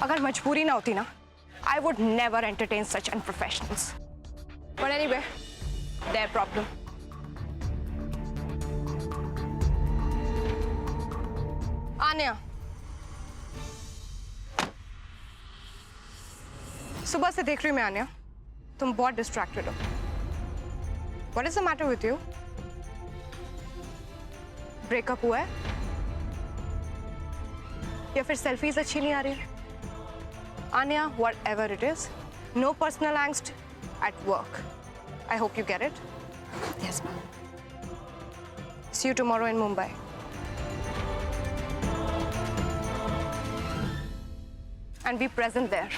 अगर मजबूरी ना होती ना, I would never entertain such unprofessionals. But anyway, their problem. Anya, सुबह से देख रही हूँ मैं आन्या, तुम बहुत डिस्ट्रैक्टेड हो। What is the matter with you? Breakup हुआ है? या फिर सेल्फीज अच्छी नहीं आ रही? Anya, whatever it is, no personal angst at work. I hope you get it. Yes, ma'am. See you tomorrow in Mumbai. And be present there.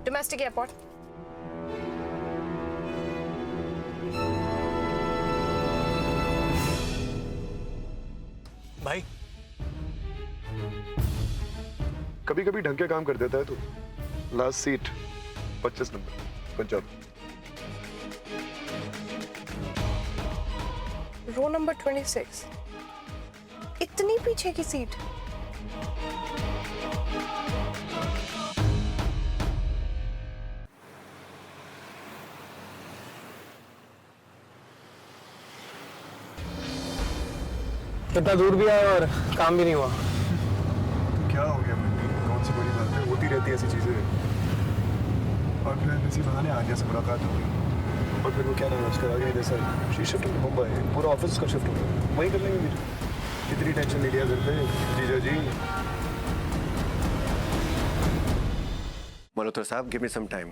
Domestic airport. भाई कभी कभी ढंग के काम कर देता है तू। Last seat 25 number Punjab. Row number 26। इतनी पीछे की सीट। इतना दूर भी आया और काम भी नहीं हुआ। क्या हो गया मन्नी? कौन सी बड़ी बात है, होती रहती है ऐसी चीजें। और फिर इसी बहाने आन्या से मुलाकात हो गई और फिर वो क्या नाम है उसका, आ गया जैसा शी शिफ्ट टू मुंबई, पूरा ऑफिस का शिफ्ट हो गया, वहीं कर लेंगे फिर। इतनी टेंशन ले लिया घर पे जीजा जी। मल्होत्रा साहब, give me some time,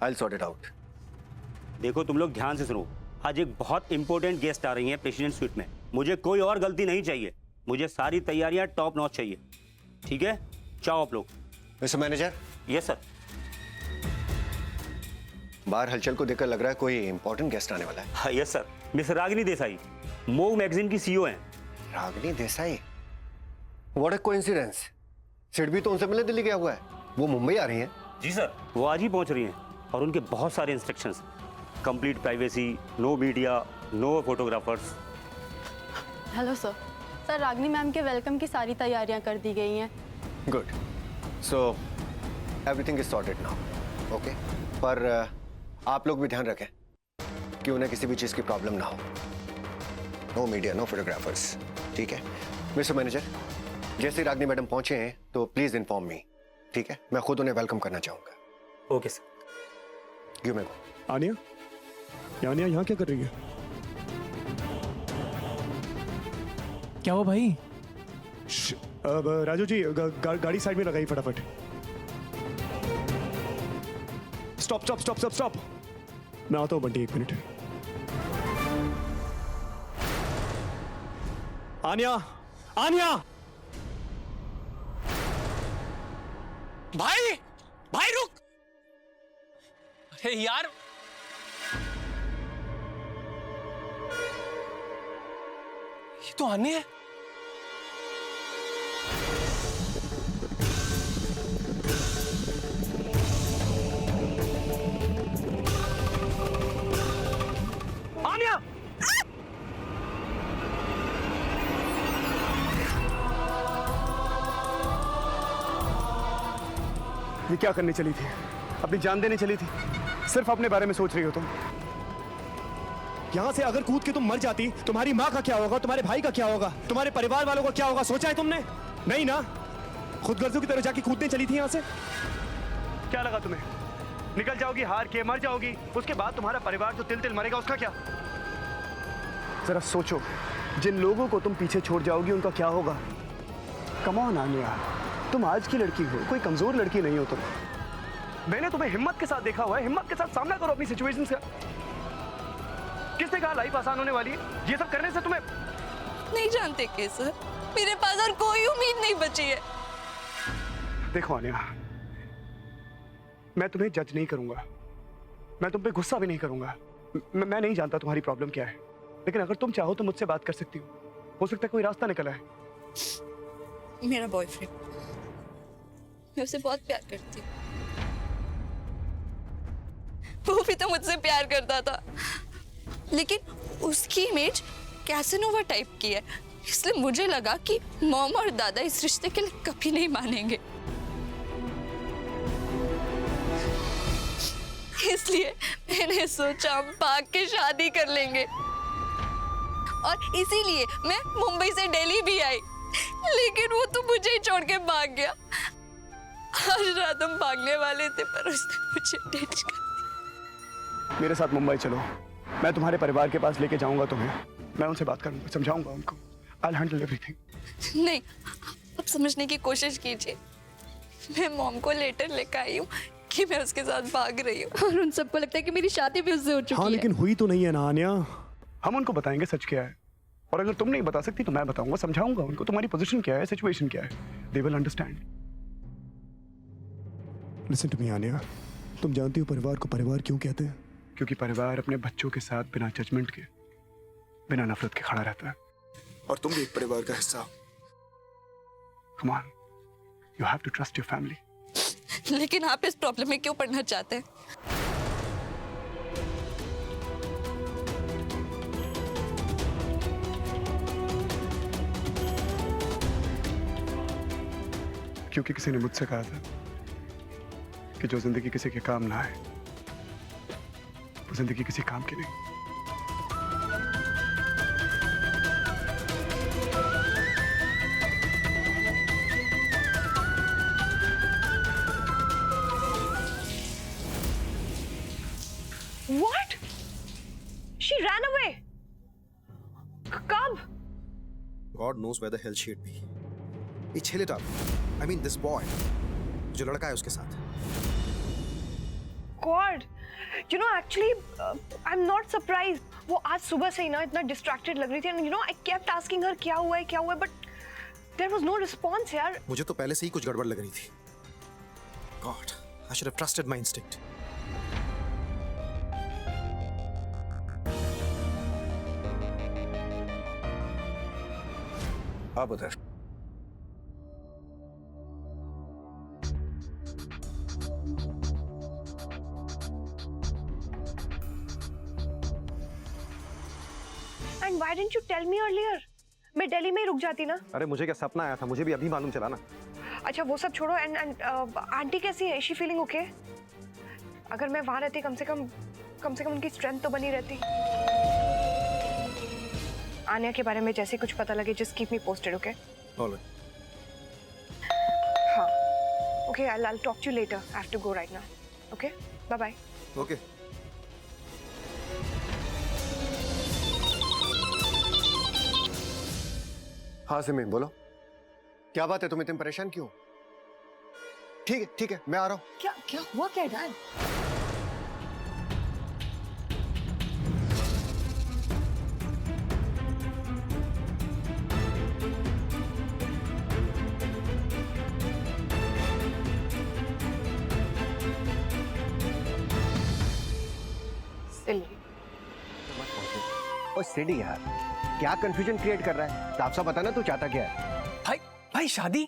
I will sort it out. देखो तुम लोग ध्यान से सुनो, आज एक बहुत इंपॉर्टेंट गेस्ट आ रही हैं प्रेसिडेंट स्वीट में। मुझे कोई और गलती नहीं चाहिए, मुझे सारी तैयारियां टॉप नॉच चाहिए। ठीक है, चाहो आप लोग। Mister manager. Yes sir. बाहर हलचल को देखकर लग रहा है कोई इंपॉर्टेंट गेस्ट आने वाला है। हाँ yes sir, miss Ragini Desai, मोग मैगजीन की सीईओ हैं। Ragini Desai, what a coincidence. Sid भी तो उनसे मिलने दिल्ली गया हुआ है, वो मुंबई आ रही हैं। जी सर, वो आज ही पहुंच रही हैं और उनके बहुत सारे instructions, complete privacy, no media, no photographers. Hello sir. Sir, Ragini ma'am के वेलकम की सारी तैयारियां कर दी गई हैं। Good, so everything is sorted now. Okay, पर आप लोग भी ध्यान रखें कि उन्हें किसी भी चीज़ की प्रॉब्लम ना हो। नो मीडिया, नो फोटोग्राफर्स, ठीक है? मिस्टर मैनेजर, जैसे रागिनी मैडम पहुंचे हैं तो प्लीज इन्फॉर्म मी, ठीक है? मैं खुद उन्हें वेलकम करना चाहूंगा। Okay sir. गिव मी गो। आन्या, आन्या यहाँ क्या कर रही है? क्या हुआ भाई? राजू जी, गाड़ी साइड में लगाई फटाफट। Stop stop stop stop stop, मैं आता हूँ बंटी, 1 मिनट। आन्या, आन्या! भाई भाई रुक! अरे यार, ये तो आने है। आन्या! ये क्या करने चली थी? अपनी जान देने चली थी? सिर्फ अपने बारे में सोच रही हो तुम। यहां से अगर कूद के तुम मर जाती, तुम्हारी माँ का क्या होगा, तुम्हारे भाई का क्या होगा, तुम्हारे परिवार वालों का क्या होगा, सोचा है तुमने? नहीं ना? खुदगर्जों की तरह जाके कूदने चली थी यहां से। क्या लगा तुम्हें? निकल जाओगी, हार के मर जाओगी, उसके बाद तुम्हारा परिवार जो तिल तिल मरेगा, उसका क्या? जरा सोचो, जिन लोगों को तुम पीछे छोड़ जाओगी उनका क्या होगा? कम ऑन आन्या, तुम आज की लड़की हो, कोई कमजोर लड़की नहीं हो तुम। मैंने तुम्हें हिम्मत के साथ देखा हुआ है, हिम्मत के साथ सामना करो अपनी सिचुएशन का। किसने कहा लाइफ आसान होने वाली है? ये सब करने से तुम्हें नहीं जानते कि सर, मेरे पास और कोई उम्मीद नहीं बची है। देखो आन्या, मैं तुम्हें जज नहीं करूंगा, मैं तुम पे गुस्सा भी नहीं करूंगा। मैं नहीं जानता तुम्हारी प्रॉब्लम क्या है, लेकिन अगर तुम चाहो तो मुझसे बात कर सकती हो सकता है कोई रास्ता निकला है। मेरा बॉयफ्रेंड, मैं उसे बहुत प्यार करती हूँ। वो भी तो मुझसे प्यार करता था, लेकिन उसकी इमेज कैसेनोवा टाइप की है, इसलिए मुझे लगा कि मॉम और दादा इस रिश्ते के लिए कभी नहीं मानेंगे। इसलिए मैंने सोचा हम भाग के शादी कर लेंगे, और इसीलिए मैं मुंबई से दिल्ली भी आई, लेकिन वो तो मुझे ही छोड़ के भाग गया। आज रात हम भागने वाले थे, पर उसने मुझे ditch कर दिया। मेरे साथ मुंबई चलो, मैं तुम्हारे परिवार के पास लेके जाऊंगा तुम्हें। मैं उनसे बात करूंगा, समझाऊंगा उनको। I'll handle everything। नहीं, आप समझने की कोशिश कीजिए। मैं मॉम को लेटर लेकर आई हूँ कि मैं उसके साथ भाग रही हूँ, और उन सबको लगता है कि मेरी शादी भी उससे हो चुकी है। हाँ, लेकिन हुई तो नहीं है ना आन्या। हम उनको बताएंगे सच क्या है, और अगर तुम नहीं बता सकती तो मैं बताऊंगा, समझाऊंगा उनको तुम्हारी पोजीशन क्या है, सिचुएशन क्या है। They will understand। Listen to me Anya, तुम जानती हो परिवार को परिवार क्यों कहते हैं? क्योंकि परिवार अपने बच्चों के साथ बिना जजमेंट के, बिना नफरत के खड़ा रहता है। और तुम भी एक परिवार का हिस्सा। Come on, you have to trust your family। लेकिन आप इस प्रॉब्लम में क्यों पढ़ना चाहते हैं? क्योंकि किसी ने मुझसे कहा था कि जो जिंदगी किसी के काम ना आए, वो जिंदगी किसी काम की नहीं। What? She ran away. Kab? God knows where the hell she'd be. ये chill it up. I mean this boy, जो लड़का है उसके साथ। God, you know actually I'm not surprised. वो आज सुबह से ही ना इतना distracted लग रही थी, and you know I kept asking her क्या हुआ है, but there was no response यार। मुझे तो पहले से ही कुछ गड़बड़ लग रही थी। God, I should have trusted my instinct। आप उधर। And why didn't you tell me earlier? मैं दिल्ली में ही रुक जाती ना। अरे मुझे क्या सपना आया था, मुझे भी अभी मालूम चला ना। अच्छा वो सब छोड़ो, एंड आंटी कैसी है? Is she feeling okay? अगर मैं वहाँ रहती कम से कम उनकी स्ट्रेंथ तो बनी रहती। आन्या के बारे में जैसे कुछ पता लगे just keep me posted, okay? All right। हाँ, okay, I'll talk to you later. I have to go right now. Okay, bye bye. Okay। हाँ सिमी बोलो, क्या बात है? तुम इतने परेशान क्यों? ठीक है मैं आ रहा हूँ। क्या हुआ क्या डैड? ओ सिडी यार, क्या कंफ्यूजन क्रिएट कर रहा है? साफ साफ बता ना तू चाहता क्या है? भाई शादी?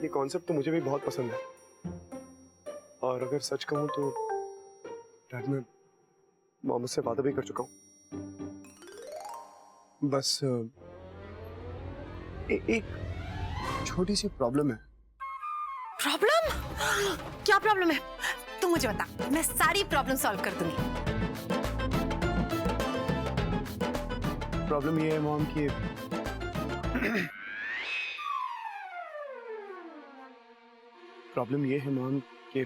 ये कॉन्सेप्ट तो मुझे भी बहुत पसंद है, और अगर सच कहूं तो डैड, मैं मोहम्मद से वादा भी कर चुका हूं। बस एक छोटी सी प्रॉब्लम है। प्रॉब्लम? क्या प्रॉब्लम है? तू मुझे बता, मैं सारी प्रॉब्लम सॉल्व कर दूंगी। प्रॉब्लम ये है मॉम कि प्रॉब्लम ये है मॉम कि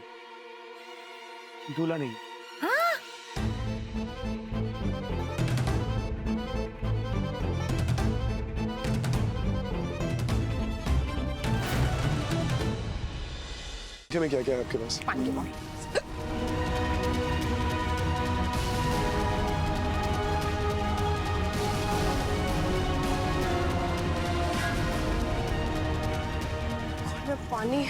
दूल्हा नहीं। में क्या है आपके पास? पानी की बोतल। पानी